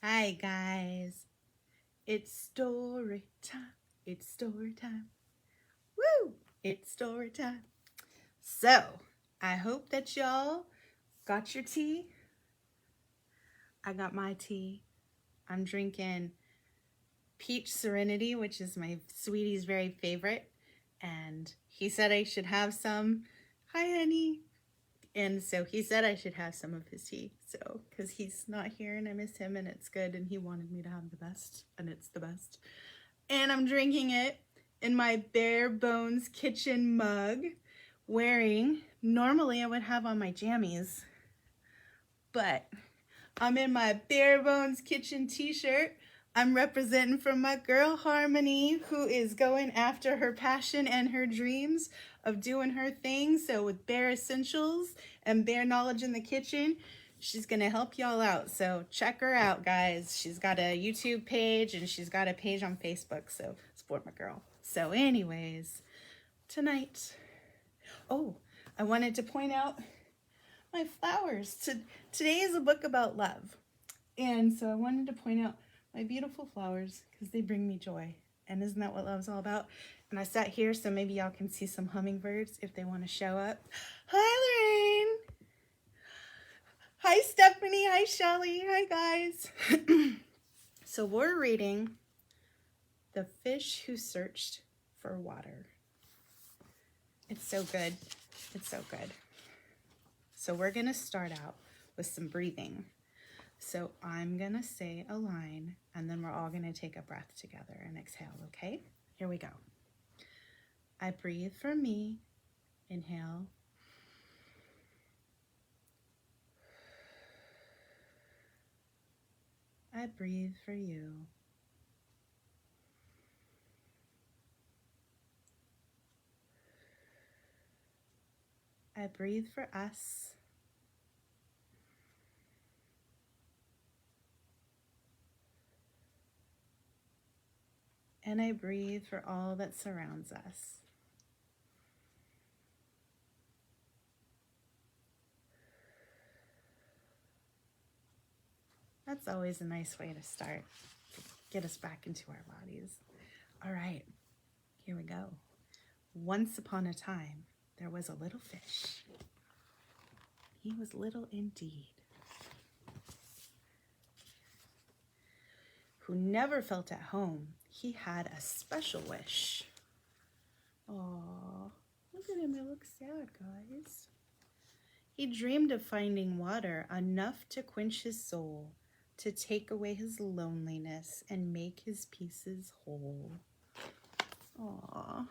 Hi guys, it's story time. It's story time. Woo! It's story time. So, I hope that y'all got your tea. I got my tea. I'm drinking Peach Serenity, which is my sweetie's very favorite. And he said I should have some. Hi, honey. And so he said I should have some of his tea. So, because he's not here and I miss him and it's good and he wanted me to have the best and it's the best. And I'm drinking it in my bare bones kitchen mug, normally I would have on my jammies, but I'm in my bare bones kitchen t-shirt. I'm representing from my girl Harmony, who is going after her passion and her dreams of doing her thing. So with bare essentials and bare knowledge in the kitchen, she's gonna help y'all out. So check her out, guys. She's got a YouTube page and she's got a page on Facebook. So support my girl. So anyways, tonight, I wanted to point out my flowers. Today is a book about love. And so I wanted to point out my beautiful flowers because they bring me joy. And isn't that what love's all about? And I sat here so maybe y'all can see some hummingbirds if they want to show up. Hi, Lorraine. Hi, Stephanie. Hi, Shelly. Hi, guys. So we're reading The Fish Who Searched for Water. It's so good. It's so good. So we're going to start out with some breathing. So I'm going to say a line, and then we're all going to take a breath together and exhale, okay? Here we go. I breathe for me. Inhale. I breathe for you. I breathe for us. And I breathe for all that surrounds us. That's always a nice way to start. Get us back into our bodies. All right, here we go. Once upon a time, there was a little fish. He was little indeed, who never felt at home. He had a special wish. Aw, look at him, he looks sad, guys. He dreamed of finding water enough to quench his soul, to take away his loneliness and make his pieces whole. Aw,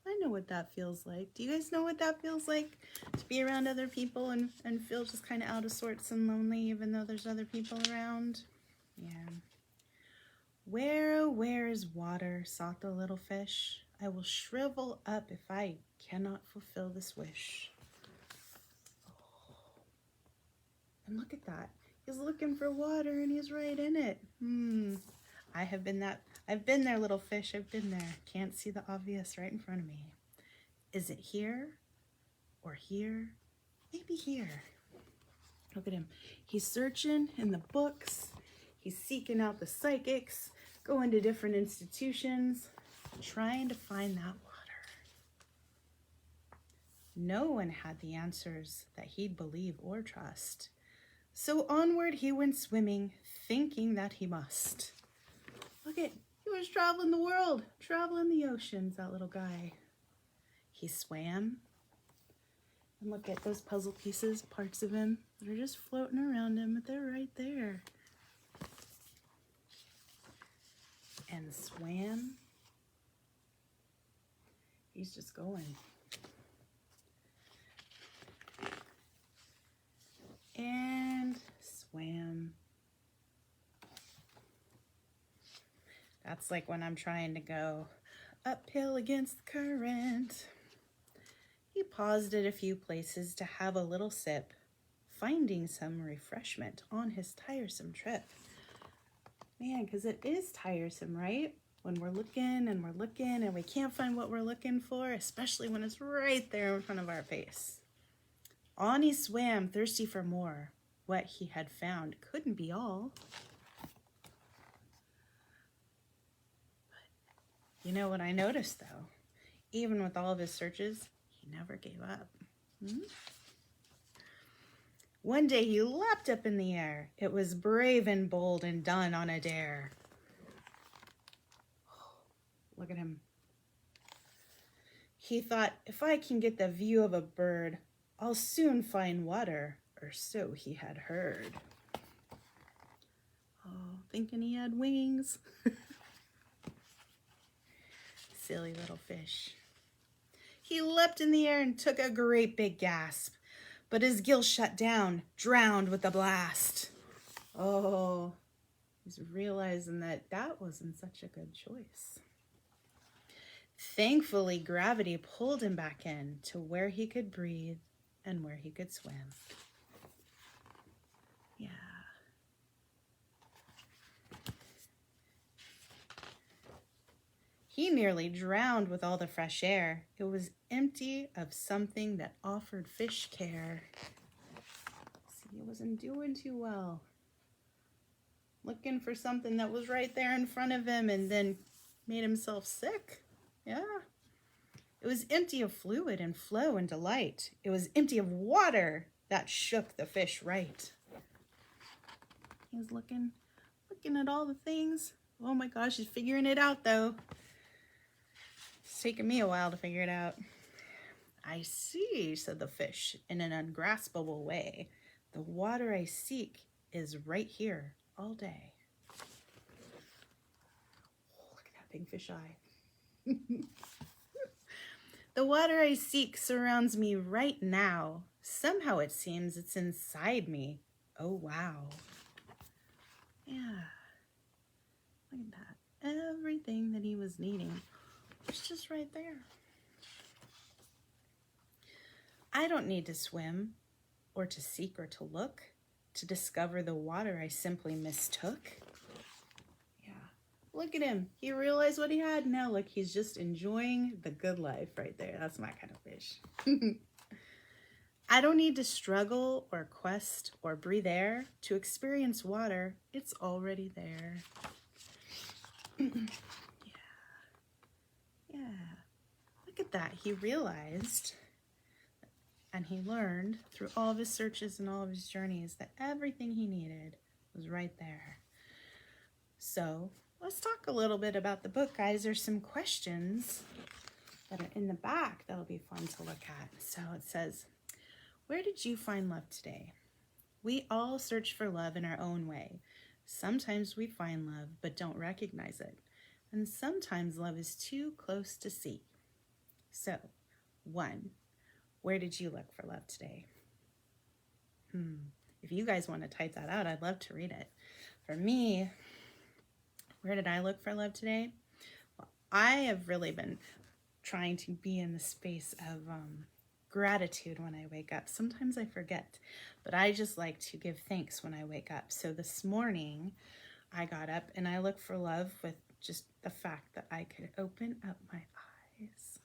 I know what that feels like. Do you guys know what that feels like? To be around other people and feel just kind of out of sorts and lonely even though there's other people around? Yeah. Where, oh, where is water? Sought the little fish. I will shrivel up if I cannot fulfill this wish. Oh. And look at that. He's looking for water and he's right in it. I've been there, little fish. I've been there. Can't see the obvious right in front of me. Is it here or here? Maybe here. Look at him. He's searching in the books. He's seeking out the psychics, going to different institutions, trying to find that water. No one had the answers that he'd believe or trust. So onward he went swimming, thinking that he must. Look at, he was traveling the world, traveling the oceans, that little guy. He swam. And look at those puzzle pieces, parts of him that are just floating around him, but they're right there. And swam. He's just going. And swam. That's like when I'm trying to go uphill against the current. He paused at a few places to have a little sip, finding some refreshment on his tiresome trip. Man, because it is tiresome, right? When we're looking and we can't find what we're looking for, especially when it's right there in front of our face. On he swam, thirsty for more. what he had found couldn't be all. But you know what I noticed, though? Even with all of his searches, he never gave up. One day he leapt up in the air. It was brave and bold and done on a dare. Look at him. He thought, if I can get the view of a bird, I'll soon find water, or so he had heard. Oh, thinking he had wings. Silly little fish. He leapt in the air and took a great big gasp, but his gills shut down, drowned with the blast. Oh, he's realizing that that wasn't such a good choice. Thankfully, gravity pulled him back in to where he could breathe and where he could swim. Yeah. He nearly drowned with all the fresh air. It was empty of something that offered fish care. See, he wasn't doing too well. Looking for something that was right there in front of him and then made himself sick. Yeah. It was empty of fluid and flow and delight. It was empty of water that shook the fish right. He was looking at all the things. Oh my gosh, he's figuring it out though. It's taken me a while to figure it out. I see, said the fish in an ungraspable way. The water I seek is right here all day. Oh, look at that big fish eye. The water I seek surrounds me right now. Somehow it seems it's inside me. Oh, wow. Yeah. Look at that. Everything that he was needing was just right there. I don't need to swim or to seek or to look to discover the water I simply mistook. Yeah. Look at him. He realized what he had. Now look, he's just enjoying the good life right there. That's my kind of fish. I don't need to struggle or quest or breathe air to experience water. It's already there. Yeah. Look at that. He realized and he learned through all of his searches and all of his journeys that everything he needed was right there. So let's talk a little bit about the book, guys. There's some questions that are in the back that'll be fun to look at. So it says, where did you find love today? We all search for love in our own way. Sometimes we find love but don't recognize it. And sometimes love is too close to see. So, 1, where did you look for love today? If you guys want to type that out, I'd love to read it. For me, where did I look for love today? Well, I have really been trying to be in the space of gratitude when I wake up. Sometimes I forget, but I just like to give thanks when I wake up. So this morning, I got up and I looked for love with just the fact that I could open up my eyes.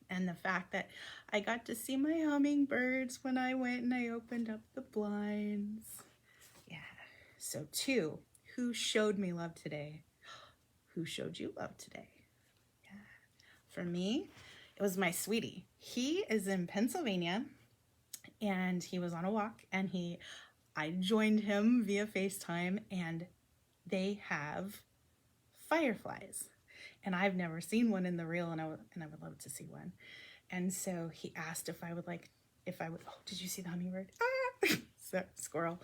And the fact that I got to see my hummingbirds when I went and I opened up the blinds. Yeah. So 2, who showed me love today? Who showed you love today? Yeah. For me, it was my sweetie. He is in Pennsylvania and he was on a walk and I joined him via FaceTime and they have fireflies. And I've never seen one in the real, and I would love to see one. And so he asked if I would, oh, did you see the hummingbird? Ah! So, squirrel.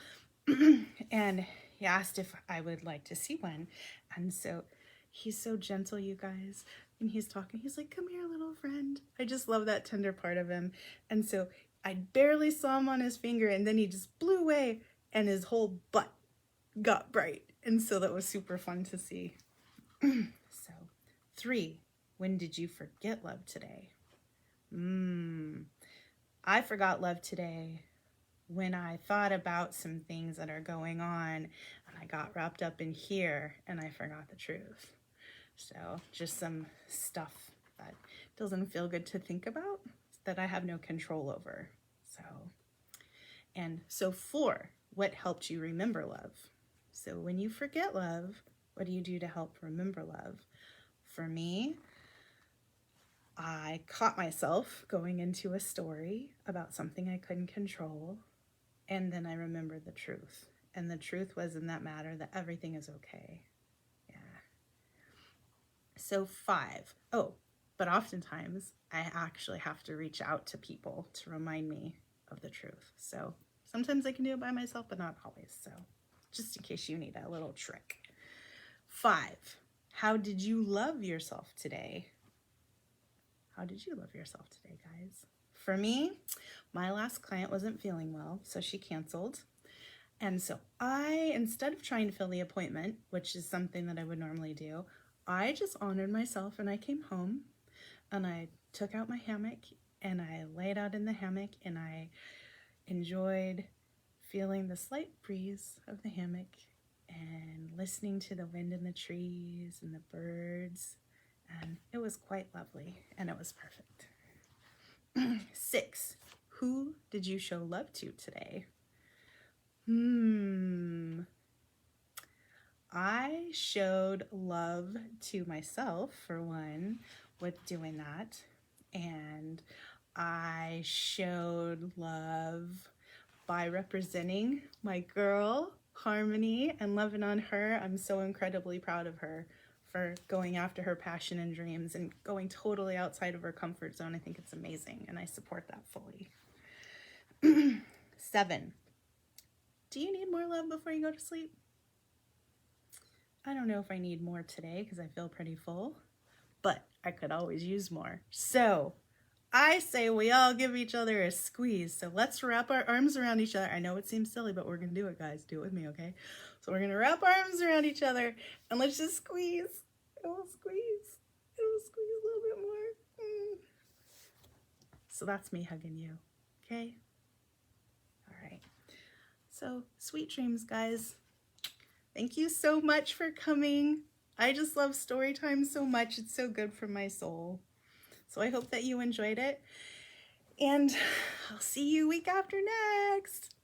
And he asked if I would like to see one. And so he's so gentle, you guys. And he's talking, he's like, come here, little friend. I just love that tender part of him. And so I barely saw him on his finger, and then he just blew away, and his whole butt got bright. And so that was super fun to see. 3, when did you forget love today? I forgot love today when I thought about some things that are going on and I got wrapped up in here and I forgot the truth. So just some stuff that doesn't feel good to think about that I have no control over. So And so 4, what helped you remember love? So when you forget love, what do you do to help remember love? For me, I caught myself going into a story about something I couldn't control, and then I remembered the truth. And the truth was in that matter that everything is okay. Yeah. So 5. Oh, but oftentimes I actually have to reach out to people to remind me of the truth. So sometimes I can do it by myself, but not always. So just in case you need a little trick. 5, how did you love yourself today? How did you love yourself today, guys? For me, my last client wasn't feeling well, so she canceled. And so I, instead of trying to fill the appointment, which is something that I would normally do, I just honored myself and I came home and I took out my hammock and I laid out in the hammock and I enjoyed feeling the slight breeze of the hammock and listening to the wind in the trees and the birds. And it was quite lovely and it was perfect. 6, who did you show love to today? I showed love to myself, for one, with doing that. And I showed love by representing my girl, Harmony, and loving on her. I'm so incredibly proud of her for going after her passion and dreams and going totally outside of her comfort zone. I think it's amazing, and I support that fully. 7, do you need more love before you go to sleep? I don't know if I need more today because I feel pretty full, but I could always use more. So I say we all give each other a squeeze. So let's wrap our arms around each other. I know it seems silly, but we're going to do it, guys. Do it with me, okay? So we're going to wrap our arms around each other and let's just squeeze. And we'll squeeze. And we'll squeeze a little bit more. So that's me hugging you, okay? All right. So sweet dreams, guys. Thank you so much for coming. I just love story time so much. It's so good for my soul. So I hope that you enjoyed it. And I'll see you week after next.